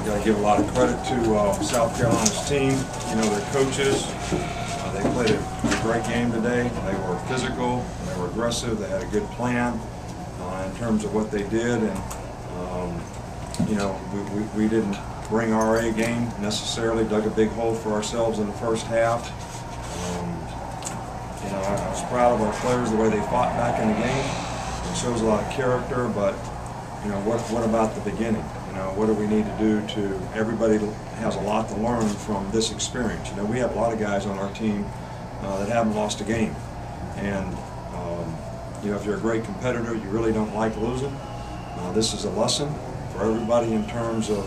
Got to give a lot of credit to South Carolina's team, their coaches. They played a great game today. They were physical, they were aggressive, they had a good plan in terms of what they did, and we didn't bring our A game necessarily, dug a big hole for ourselves in the first half. I was proud of our players, the way they fought back in the game. It shows a lot of character, but what about the beginning? What do we need to do to, everybody has a lot to learn from this experience. We have a lot of guys on our team that haven't lost a game. And, if you're a great competitor, you really don't like losing. This is a lesson for everybody in terms of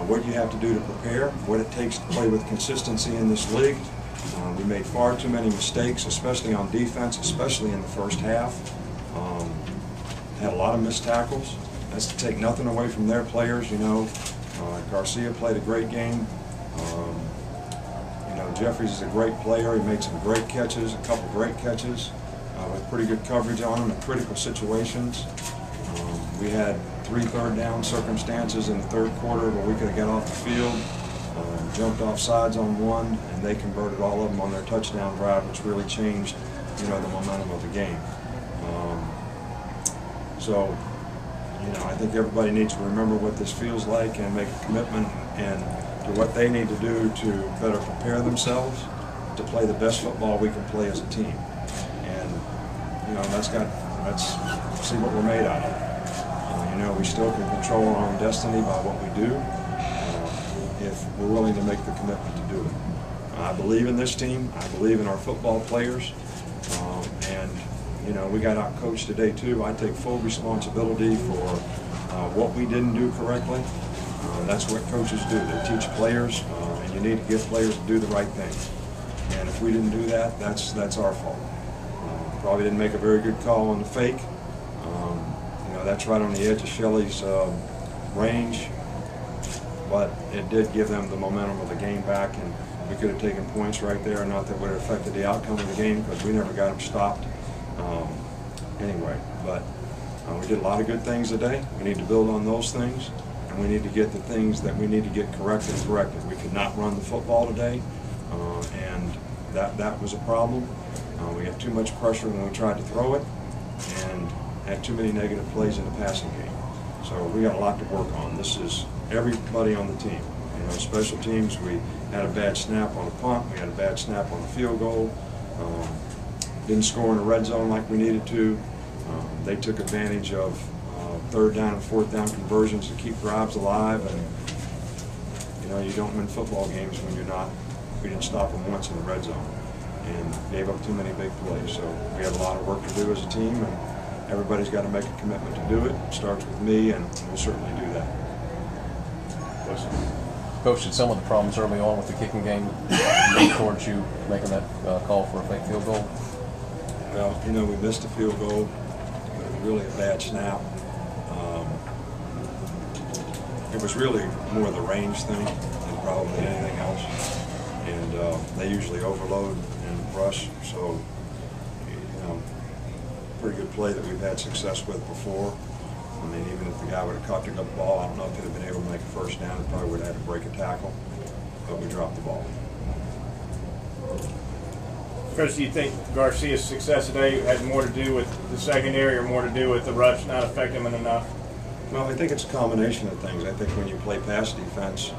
what you have to do to prepare, what it takes to play with consistency in this league. We made far too many mistakes, especially on defense, especially in the first half. Had a lot of missed tackles. That's to take nothing away from their players. Garcia played a great game. Jeffries is a great player. He made some great catches, a couple great catches with pretty good coverage on him in critical situations. We had 3 third-down circumstances in the third quarter where we could have got off the field, jumped off sides on one, and they converted all of them on their touchdown drive, which really changed, the momentum of the game. I think everybody needs to remember what this feels like and make a commitment and to what they need to do to better prepare themselves to play the best football we can play as a team. And let's see what we're made out of. We still can control our own destiny by what we do if we're willing to make the commitment to do it. I believe in this team. I believe in our football players. We got out-coached today too. I take full responsibility for what we didn't do correctly. That's what coaches do. They teach players, and you need to get players to do the right thing. And if we didn't do that, that's our fault. Probably didn't make a very good call on the fake. That's right on the edge of Shelley's range, but it did give them the momentum of the game back, and we could have taken points right there. Not that it would have affected the outcome of the game because we never got them stopped. Anyway, but we did a lot of good things today. We need to build on those things, and we need to get the things that we need to get corrected. We could not run the football today, and that was a problem. We had too much pressure when we tried to throw it, and had too many negative plays in the passing game. So we got a lot to work on. This is everybody on the team. Special teams, we had a bad snap on a punt, we had a bad snap on a field goal. Didn't score in the red zone like we needed to. They took advantage of third down and fourth down conversions to keep drives alive, and you don't win football games when we didn't stop them once in the red zone and gave up too many big plays. So we have a lot of work to do as a team, and everybody's got to make a commitment to do it. It starts with me, and we'll certainly do that. Coach, did some of the problems early on with the kicking game lead towards you making that call for a fake field goal? Well, we missed a field goal, but it was really a bad snap. It was really more the range thing than probably anything else. And they usually overload and rush, so, pretty good play that we've had success with before. I mean, even if the guy would have caught the ball, I don't know if he'd have been able to make a first down. He probably would have had to break a tackle, but we dropped the ball. Coach, do you think Garcia's success today had more to do with the secondary or more to do with the rush not affecting him enough? Well, I think it's a combination of things. I think when you play pass defense,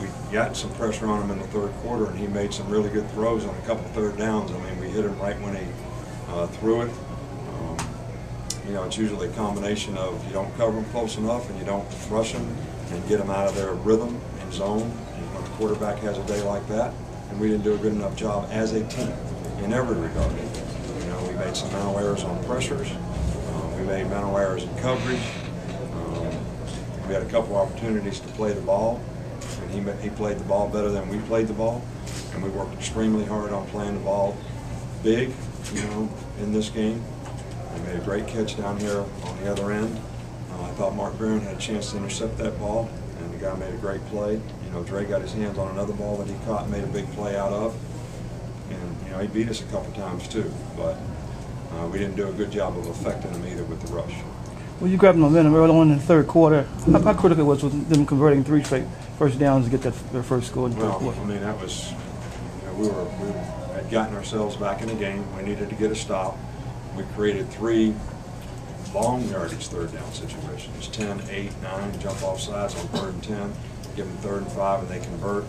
we got some pressure on him in the third quarter, and he made some really good throws on a couple third downs. I mean, we hit him right when he threw it. It's usually a combination of you don't cover them close enough and you don't rush them and get them out of their rhythm and zone. And when the quarterback has a day like that, and we didn't do a good enough job as a team in every regard. We made some mental errors on pressures. We made mental errors in coverage. We had a couple opportunities to play the ball, and he played the ball better than we played the ball. And we worked extremely hard on playing the ball big, in this game. We made a great catch down here on the other end. I thought Mark Barron had a chance to intercept that ball, and the guy made a great play. Dre got his hands on another ball that he caught and made a big play out of. And, he beat us a couple times too, but we didn't do a good job of affecting him either with the rush. Well, you grabbed momentum early on in the third quarter. How critical it was with them converting 3 straight first downs to get their first score in the third Well, quarter? I mean, that was, we had gotten ourselves back in the game. We needed to get a stop. We created 3 long yardage third down situations, 10, 8, 9, jump off sides on 3rd and 10, give them 3rd and 5, and they convert.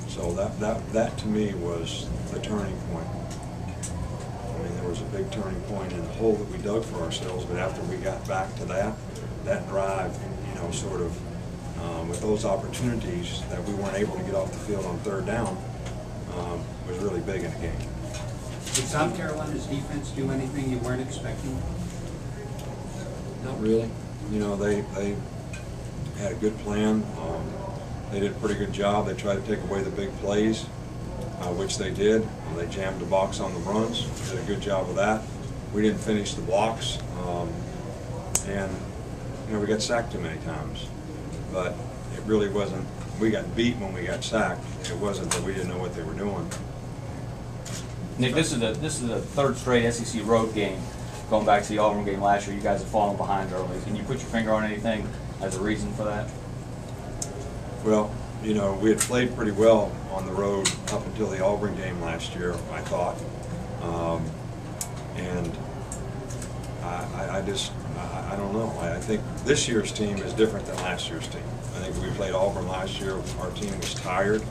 So that to me was the turning point. I mean, there was a big turning point in the hole that we dug for ourselves, but after we got back to that drive, sort of with those opportunities that we weren't able to get off the field on 3rd down, was really big in the game. Did South Carolina's defense do anything you weren't expecting? Not really. They had a good plan. They did a pretty good job. They tried to take away the big plays, which they did. They jammed the box on the runs. Did a good job of that. We didn't finish the blocks, and we got sacked too many times. But it really wasn't. We got beat when we got sacked. It wasn't that we didn't know what they were doing. Nick, this is the 3rd straight SEC road game. Going back to the Auburn game last year, you guys have fallen behind early. Can you put your finger on anything as a reason for that? Well, we had played pretty well on the road up until the Auburn game last year, I thought. And I don't know. I think this year's team is different than last year's team. I think we played Auburn last year. Our team was tired.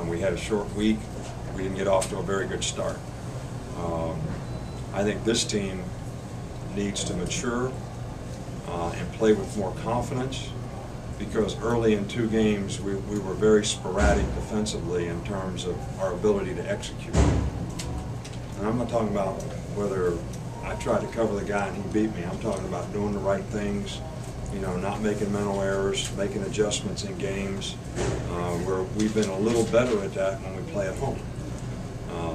We had a short week. We didn't get off to a very good start. I think this team needs to mature and play with more confidence, because early in 2 games we were very sporadic defensively in terms of our ability to execute. And I'm not talking about whether I tried to cover the guy and he beat me. I'm talking about doing the right things, not making mental errors, making adjustments in games, where we've been a little better at that when we play at home.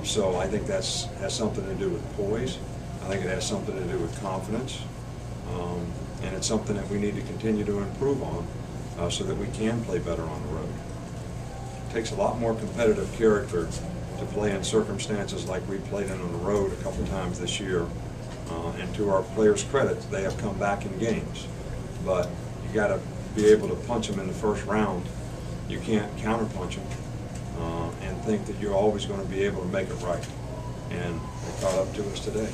So I think that has something to do with poise. I think it has something to do with confidence. And it's something that we need to continue to improve on so that we can play better on the road. It takes a lot more competitive character to play in circumstances like we played in on the road a couple times this year. And to our players' credit, they have come back in games. But you got to be able to punch them in the first round. You can't counterpunch them and think that you're always going to be able to make it right. And they caught up to us today.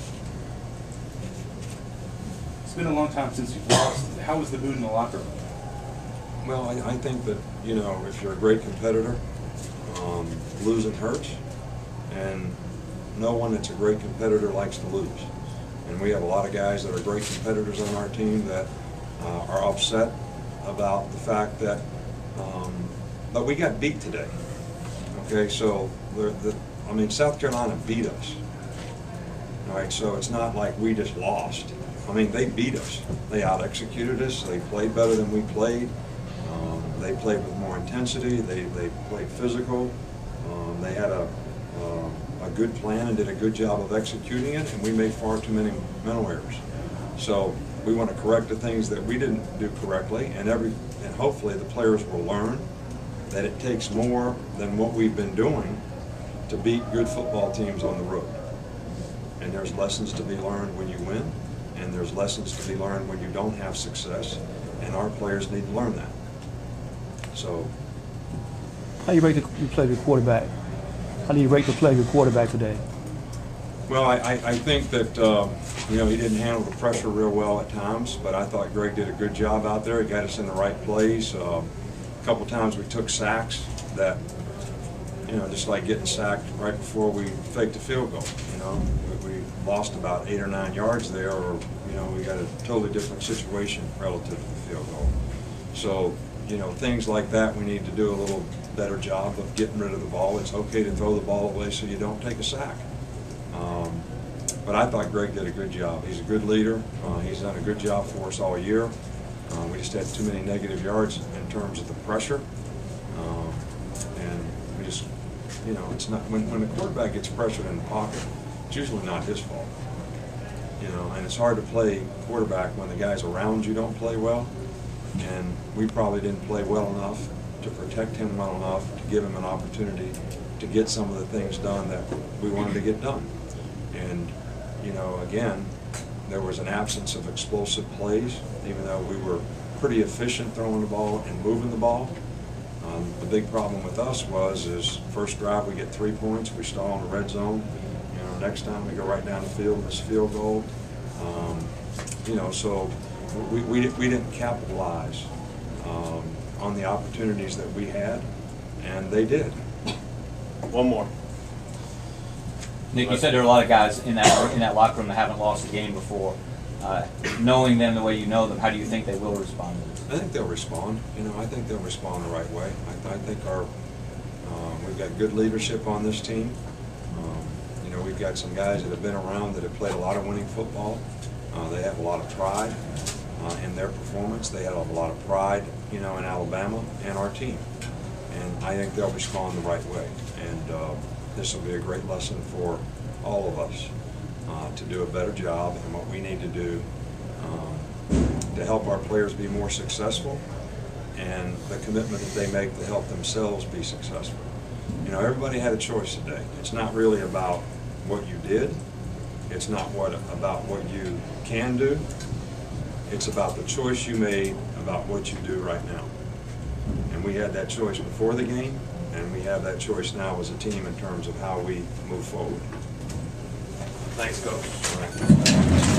It's been a long time since you've lost. How was the mood in the locker room? Well, I think that, if you're a great competitor, losing hurts, and no one that's a great competitor likes to lose. And we have a lot of guys that are great competitors on our team that are upset about the fact that, but we got beat today. Okay, so South Carolina beat us. All right, so it's not like we just lost. They beat us. They out-executed us. They played better than we played. They played with more intensity. They played physical. They had a good plan and did a good job of executing it, and we made far too many mental errors. So we want to correct the things that we didn't do correctly, and hopefully the players will learn that it takes more than what we've been doing to beat good football teams on the road. And there's lessons to be learned when you win, and there's lessons to be learned when you don't have success, and our players need to learn that. So, How do you rate the play of your quarterback? How do you rate the play of your quarterback today? well, I think that he didn't handle the pressure real well at times, but I thought Greg did a good job out there. He got us in the right place. A couple times we took sacks that, just like getting sacked right before we faked a field goal. We lost about 8 or 9 yards there, or we got a totally different situation relative to the field goal. So, things like that, we need to do a little better job of getting rid of the ball. It's okay to throw the ball away so you don't take a sack. But I thought Greg did a good job. He's a good leader. He's done a good job for us all year. We just had too many negative yards in terms of the pressure. And we just, it's not, when the quarterback gets pressured in the pocket, it's usually not his fault. And it's hard to play quarterback when the guys around you don't play well. And we probably didn't play well enough to protect him well enough to give him an opportunity to get some of the things done that we wanted to get done. And, again, There was an absence of explosive plays, even though we were pretty efficient throwing the ball and moving the ball. The big problem with us is first drive we get 3 points, we stall in the red zone. You know, next time we go right down the field and miss field goal. You know, so we didn't capitalize on the opportunities that we had, and they did. One more. Nick, you said there are a lot of guys in that locker room that haven't lost a game before. Knowing them the way you know them, how do you think they will respond to this? I think they'll respond. You know, I think they'll respond the right way. I think we've got good leadership on this team. You know, we've got some guys that have been around that have played a lot of winning football. They have a lot of pride in their performance. They have a lot of pride, you know, in Alabama and our team. And I think they'll respond the right way. And this will be a great lesson for all of us to do a better job in what we need to do to help our players be more successful, and the commitment that they make to help themselves be successful. You know, everybody had a choice today. It's not really about what you did. It's not about what you can do. It's about the choice you made about what you do right now. And we had that choice before the game, and we have that choice now as a team in terms of how we move forward. Thanks, Coach. All right.